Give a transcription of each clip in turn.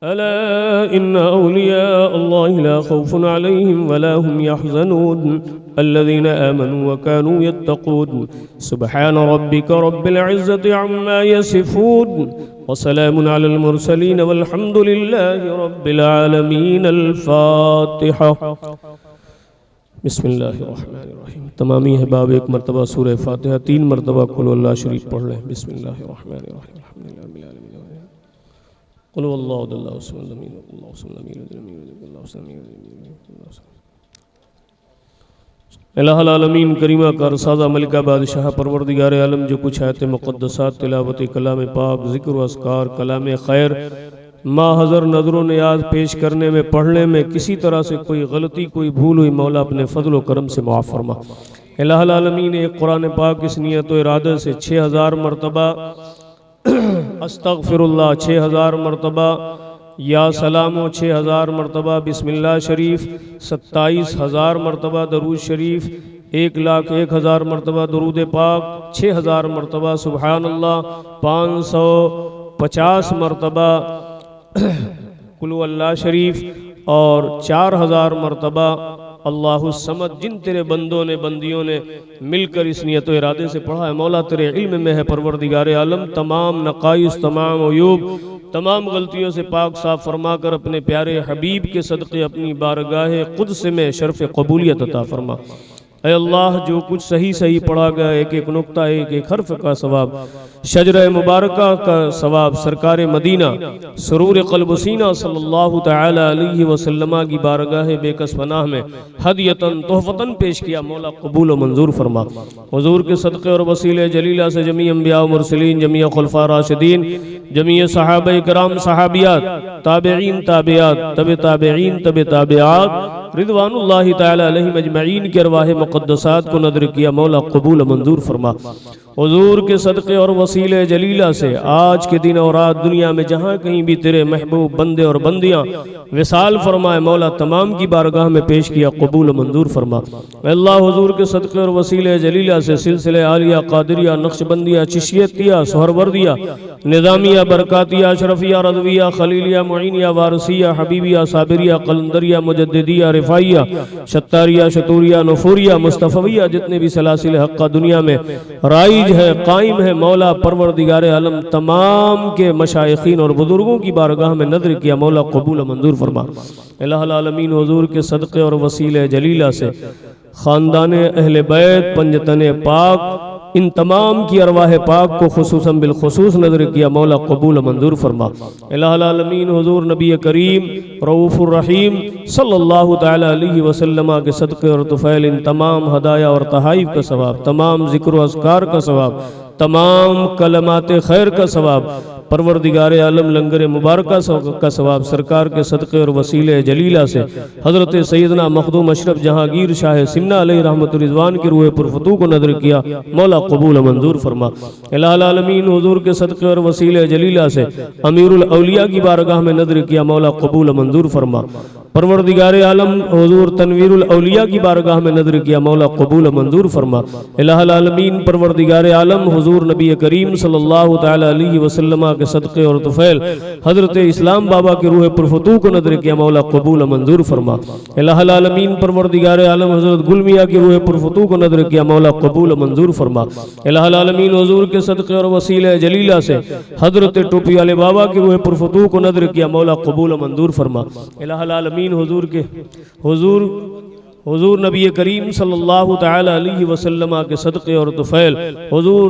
अला इन्ना औलिया अल्लाह ला खौफुन अलैहिम वला हुम यहज़नून अल्लज़ीना आमनू व कानू यत्तक़ून सुब्हान रब्बिका रब्बिल इज़्ज़ति अम्मा यसिफून व सलामुन अलल मुरसलीन वल्हम्दुलिल्लाहि रब्बिल आलमीन। अल फातिहा। बिस्मिल्लाहिर्रहमानिर्रहीम। तमामी अहबाब एक मरतबा सूरह फातिहा 3 मरतबा कुल अल्लाह शरीफ पढ़ लें। बिस्मिल्लाहिर्रहमानिर्रहीम। कुल अल्लाहु अल्लाहु समद अल्लाहु अल्लाहुल आलमीन करीमा का रसाज़ा मलिका बादशाह परवरदिगार आलम जो कुछ आयत मुक़द्दसात तिलावत कलाम पाक ज़िक्र व अस्कार कलाम खैर माहज़र नज़र नियाज पेश करने में पढ़ने में किसी तरह से कोई गलती कोई भूल हुई मौला अपने फ़ज़ल व करम से मुआफ़ फरमा। अल्लाहुल आलमीन एक कुरान पाक इस नियत व इरादे से 6000 मरतबा अस्तग़फिरुल्लाह 6000 मरतबा या सलामो 6000 मरतबा बिस्मिल्लाह शरीफ 27000 मरतबा दरूद शरीफ 1,01,000 मरतबा दरूद पाक 6000 मरतबा सुबहानल्लाह 550 मरतबा कुल अल्लाह शरीफ और 4000 मरतबा अल्लाहु समद। जिन तेरे बंदों ने बंदियों ने मिलकर इस नियत व इरादे से पढ़ा है मौला तेरे इल्म में है परवरदिगार आलम तमाम नकाइस तमाम अयूब तमाम गलतियों से पाक साफ फरमा कर अपने प्यारे हबीब के सदक़े अपनी बारगाह क़ुद्स में शर्फ़ क़बूलियत अता फरमा। ऐ अल्लाह जो कुछ सही सही पढ़ा गया एक एक नुक्ता एक एक हर्फ का सवाब शजर मुबारका का सवाब सरकार मदीना सुरूर क़ल्ब सीना सल्लल्लाहु तआला अलैहि वसल्लम की बारगाह बेकस पनाह में हदियतन तोहफ़तन पेश किया मौला कबूल व मंजूर फरमा। हुज़ूर के सदक़े और वसीले जलीला से जमी अंबिया व मुरसलीन जमी खुलफ़ा राशिदीन जमी सहाबा इकराम सहाबियात ताबईन ताबियात तबे ताबईन तबे ताबियात रिदवानुल्लाहि तआला अलैहिम अजमईन के अरवाह मुक़द्दसात को नदर किया मौला कबूल मंजूर फरमा। हुज़ूर के सदक़े और वसीले जलीला से आज के दिन और रात दुनिया में जहाँ कहीं भी तेरे महबूब बंदे और बंदियाँ विसाल फरमाए मौला तमाम की बारगाह में पेश किया कबूल मंजूर फरमा। अल्लाह हुज़ूर के सदक़े और वसीले जलीला से सिलसिले आलिया कादिरिया नक्शबंदिया चिशियतिया सोहरवर्दिया निज़ामिया बरकातिया अशरफिया रज़विया खलीलिया मुईनिया वारसिया हबीबिया साबिरिया कलंदरिया मुजद्दिदिया रिफ़ाइया शत्तारिया शतूरिया नफूरिया मुस्तफ़विया जितने भी सलासिल हक़्क़ा दुनिया में राइज है कायम है मौला परवरदिगार आलम तमाम के मशाइखीन और बुजुर्गों की बारगाह में नज़र किया मौला कबूल मंजूर फरमा। अल्लाहुल आलमीन हुज़ूर के सदक़े और वसीले जलीला से ख़ानदान अहले बैत पंजतन पाक इन तमाम की अरवाह पाक को खुसूसन बिलखुसूस नज़र किया मौला कबूल मंजूर फरमा। अल्लाहुल आलमीन हुज़ूर नबी करीम रऊफ़ुर रहीम सल्लल्लाहु तआला अलैहि वसल्लम के सदक़े और तुफ़ैल इन तमाम हदाया और तहाइफ का सवाब तमाम ज़िक्र व अस्कार का सवाब तमाम कलमात खैर का सवाब परवरदिगार आलम लंगर मुबारक का सवाब सरकार के सदक़े और वसीले जलीला से हज़रत सैयदना मखदूम अशरफ जहांगीर शाह सिमना अलैहि रहमतुर रिज़वान की रूह पुरफ़तू को नज़र किया मौला कबूल मंजूर फरमा। अल्लाहुल आलमीन हुज़ूर के सदक़े और वसीले जलीला से अमीरुल औलिया की बारगाह में नज़र किया मौला कबूल मंजूर फरमा। परवरदिगार आलम हुज़ूर तनवीरुल औलिया की बारगाह में नज़र किया मौला कबूल मंजूर फरमा। अल्लाहुल आलमीन परवरदिगार आलम हुज़ूर नबी करीम सल्लल्लाहु तआला अलैहि वसल्लम के सदक़े और तुफ़ैल हज़रत इस्लाम बाबा के रूह पुरफ़तू को नज़र किया मौला कबूल मंजूर फरमा। अल्लाहुल आलमीन परवरदिगार आलम हज़रत गुल मियां की रूह पुरफ़तू को नज़र किया मौला कबूल मंजूर फरमा। अल्लाहुल आलमीन हुज़ूर के सदक़े और वसीले जलीला से हज़रत टोपी वाले बाबा की रूह पुरफ़तू को नज़र किया मौला कबूल मंजूर फरमा। अल्लाहुल आलमीन हुज़ूर नबी करीम सल्लल्लाहु तआला अलैहि वसल्लम के सदक़े और तुफ़ैल हुज़ूर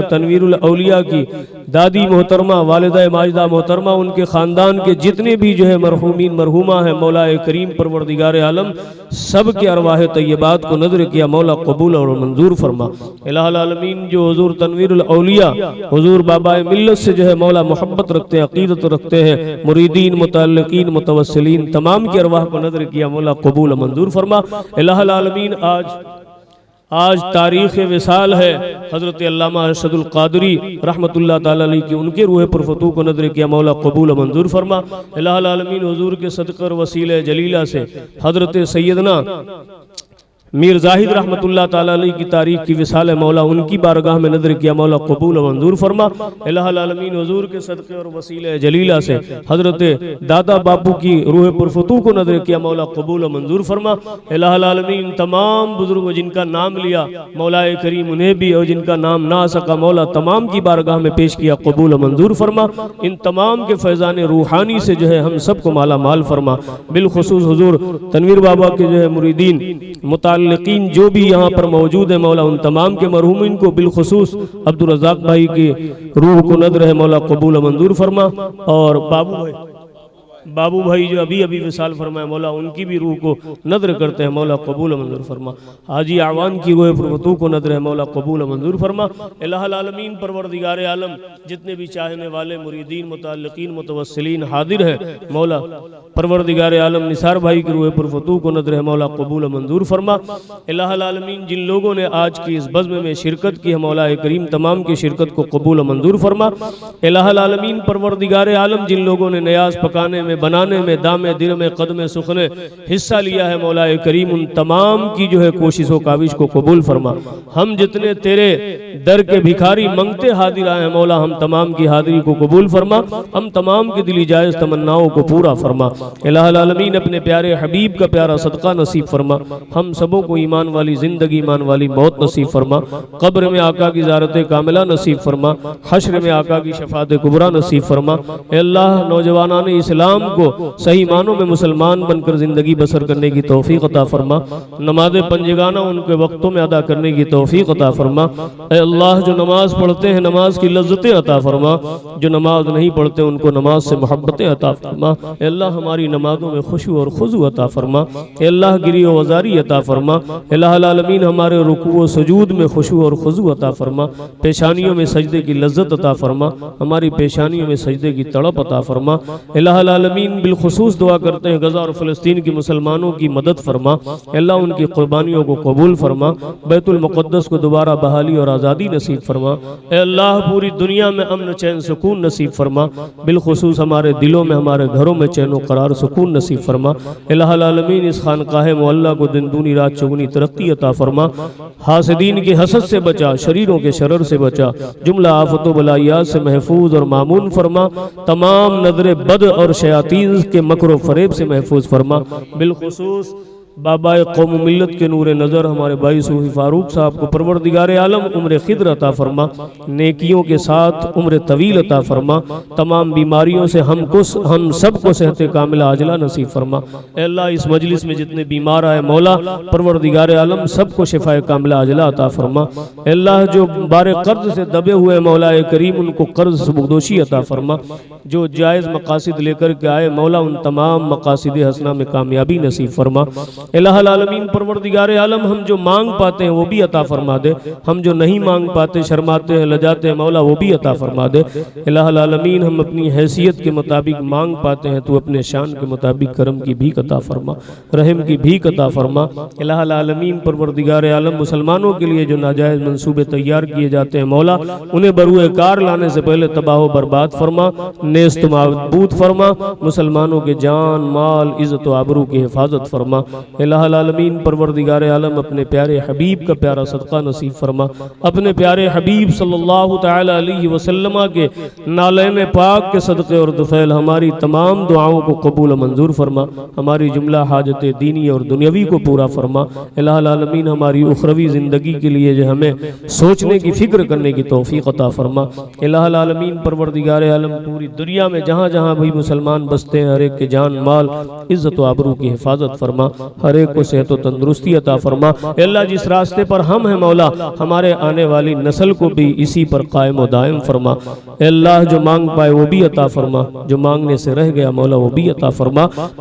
तनवीरुल औलिया की दादी मोहतरमा वालिदा माजिदा मोहतरमा उनके ख़ानदान के जितने भी जो है मरहूमीन मरहूमा है मौला करीम परवरदिगार आलम सब के अरवाह तय्यबात को नज़र किया मौला कबूल और मंजूर फरमा। अल्लाहुल आलमीन जो हुज़ूर तनवीरुल औलिया हुज़ूर बाबा मिल्लत से जो है मौला मोहब्बत रखते हैं अक़ीदत रखते हैं मुरीदीन मुतअल्लिक़ीन मुतवस्सिलीन तमाम की अरवाह को नज़र किया मौला कबूल मंजूर फरमा। अल्लाहुल आलमीन आज तारीख़ विसाल है हज़रत अल्लामा अरशदुल क़ादरी रहमतुल्लाह ताला अलैह की उनके रूह पुरफ़तू को नज़र किया मौला कबूल मंजूर फरमा। अल्लाहुल आलमीन हुज़ूर के सदक़े और वसीले जलीला से हज़रत सैयदना मीर जाहिद रहमतुल्लाह ताला अलैह की तारीख की विसाल मौला उनकी बारगाह में नजर किया, मौला कबूल व मंजूर फरमा। इलाहुल आलमीन हुजूर के सदक़े और वसीले जलीला से हजरत दादा बापू की रूह पुरफतू को नजर किया, मौला कबूल व मंजूर फरमा। इलाहुल आलमीन तमाम बुजुर्गों जिनका नाम लिया मौला करीम उन्हें भी, और जिनका नाम ना आ सका मौला तमाम की बारगाह में पेश किया, कबूल व मंजूर फरमा। इन तमाम के फैज़ान रूहानी से जो है हम सबको माला माल फरमा। बिलखुसूस हुजूर तनवीर बाबा के जो है मुरीदीन मुताल्लिकीन जो भी यहाँ पर मौजूद है मौला उन तमाम के मरहूमिन को, बिलखुसूस अब्दुल रज़ाक भाई की रूह को नदर है मौला कबूल मंजूर फरमा। और बाबू भाई जो अभी अभी विसाल फरमाए मौला उनकी भी रूह को नदर करते हैं, मौला कबूल मंजूर फरमा। हाजी आवान की रूह फरवतू को नदर है मौला कबूल मंजूर फरमा। इलाहुल आलमीन परवरदिगार आलम जितने भी चाहने वाले मुरीदीन मुताल्लिकीन मुतवस्सिलीन हाजिर हैं मौला परवरदिगार आलम निसार भाई की रूह फरवतू को नदर है मौला कबूल मंजूर फरमा। इलाहुल आलमीन जिन लोगों ने आज की इस बज़्म में शिरकत की है मौला करीम तमाम की शिरकत को कबूल मंजूर फरमा। इलाहुल आलमीन परवरदिगार आलम जिन लोगों ने नयाज पकाने में बनाने में दामे दिल में कदम सुखने हिस्सा लिया है मौला करीम उन तमाम की जो है कोशिशों काविश को कबूल फरमा। हम जितने तेरे दर के भिखारी मंगते हाजिर आए हैं मौला हम तमाम की हाजिरी को कबूल फरमा, हम तमाम की दिली जायज़ तमन्नाओं को पूरा फरमा। इलाहुल आलमीन अपने प्यारे हबीब का प्यारा सदका नसीब फरमा। हम सबों को ईमान वाली जिंदगी ईमान वाली मौत नसीब फरमा। कब्र में आका की ज़ारत कामिला नसीब फरमा। हश्र में आका की शफात कुबरा नसीब फरमा। अल्लाह नौजवानान इस्लाम को सही मानों में मुसलमान बनकर जिंदगी बसर करने की तौफीक अता फरमा। नमाज पंजगाना उनके वक्तों में अदा करने की तौफीक अता फरमा। अल्लाह जो नमाज पढ़ते हैं नमाज की लज्जतें अता फरमा, जो नमाज नहीं पढ़ते उनको नमाज से मोहब्बतें अता फरमा। अल्लाह हमारी नमाजों में खुशू और खुजू अता फरमा। अल्लाह गिरी व वज़ारी अता फरमा। इलाहुल आलमीन हमारे रुकू व सुजूद में खुशू और खुजू अता फरमा। पेशानियों में सजदे की लज्जत अता फरमा, हमारी पेशानियों में सजदे की तड़प अता फरमा। इलाहुल आलमीन बिलखुसूस दुआ करते हैं गज़ा और फ़लस्तीन की मुसलमानों की मदद फरमा। अल्लाह उनकी कुर्बानियों को कबूल फरमा। बैतुल मुक़द्दस को दोबारा बहाली और आज़ादी नसीब फरमा। अल्लाह पूरी दुनिया में अमन चैन सुकून नसीब फरमा। बिलखुसूस हमारे दिलों में हमारे घरों में चैन करार सुकून नसीब फरमा। इलाहुल आलमीन इस खानकाह मुअल्ला को दिन दूनी रात चौगुनी तरक्की अता फरमा। हासिदीन के हसद से बचा, शरीरों के शरर से बचा, जुमला आफतों बलायात से महफूज और मामून फरमा। तमाम नजर बद और शयातीन के मकर फरेब से महफूज फरमा। बिलखुसूस बाबा कौम मिल्लत के नूर नज़र हमारे भाई सूफी फारूक साहब को परवरदिगार आलम उम्र खिद्र अता फरमा, नेकियों के साथ उम्र तवील अता फरमा। तमाम बीमारियों से हम सबको सेहत कामिला आजला नसीब फरमा। अल्लाह इस मजलिस में जितने बीमार आए मौला परवरदिगार आलम सबको शिफाए कामिला आजला अता फरमा। अल्लाह जो बारे कर्ज से दबे हुए मौला करीम उनको कर्ज सुबुकदोशी अता फरमा। जो जायज़ मकासिद लेकर के आए मौला उन तमाम मकासिद हसना में कामयाबी नसीब फरमा। इलाहुल आलमीन परवरदिगार आलम हम जो मांग पाते हैं वो भी अता फरमा दे, हम जो नहीं मांग पाते शर्माते हैं लजाते हैं मौला वो भी अता फरमा दे। इलाहुल आलमीन हम अपनी हैसियत के मुताबिक मांग पाते हैं तो अपने शान के मुताबिक करम की भीख अता फरमा, रहम की भीख अता फरमा। इलाहुल आलमीन परवरदिगार आलम मुसलमानों के लिए जो नाजायज़ मंसूबे तैयार किए जाते हैं मौला उन्हें बरूए कार लाने से पहले तबाह बर्बाद फरमा, नेस्त माबूद फरमा। मुसलमानों के जान माल इज़्ज़त व आबरू की हिफाजत फरमा। इलाहुल आलमीन परवरदिगार आलम अपने प्यारे हबीब का प्यारा सदका नसीब फरमा। अपने प्यारे हबीब सल्लल्लाहु तआला अलैहि वसल्लम के नालैन पाक के सदक़े और दुफ़ैल हमारी तमाम दुआओं को कबूल मंजूर फरमा। हमारी जुमला हाजत दीनी और दुनियावी को पूरा फरमा। इलाहुल आलमीन हमारी उखरवी ज़िंदगी के लिए जो हमें सोचने की फ़िक्र करने की तौफ़ीक़ अता फरमा। इलाहुल आलमीन परवरदिगार आलम पूरी दुनिया में जहाँ जहाँ भी मुसलमान बसते हैं हर एक के जान माल इज़्ज़त व आबरू की हिफाजत फरमा, हर एक को सेहत व तंदुरुस्ती अता फरमा। अल्लाह जिस रास्ते पर हम हैं मौला हमारे आने वाली नस्ल को भी इसी पर कायम व दायम फरमा। अल्लाह जो मांग पाए वो भी अता फरमा, जो मांगने से रह गया मौला वो भी अता फरमा।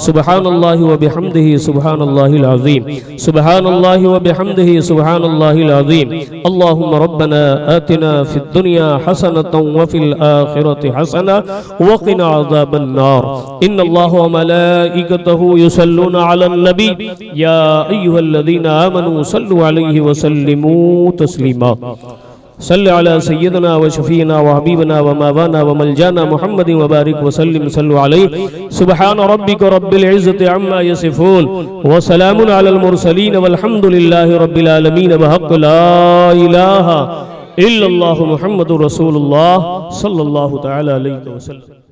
सुबहानल्लाहि व बिहम्दिही सुबहानल्लाहिल अज़ीम, सुबहानल्लाहि व बिहम्दिही सुबहानल्लाहिल अज़ीम। अल्लाहुम्मा रब्बना आतिना फिद दुनिया हसनतन व फिल आखिरति हसना व क़िना अज़ाबन नार। इन्नल्लाह व मलाइकतहु युसल्लूना अलन नबी या अय्युहल्लज़ीना आमनू सल्लु अलैहि व सल्लिमू तस्लीमा। सल्लि अला सय्यदना व शफीना व हबीबना व मवाना व मलजाना मुहम्मदिन व बारिक व सल्लिम सल्लु अलैहि सुब्हान रब्बिका रब्बिल इज्जति अम्मा यसिफून व सलामुन अलल मुरसलीन वल्हम्दुलिल्लाहि रब्बिल आलमीन व हक़्क़ ला इलाहा इल्लल्लाहु मुहम्मदुर रसूलुल्लाह सल्लल्लाहु तआला अलैहि वसल्लम।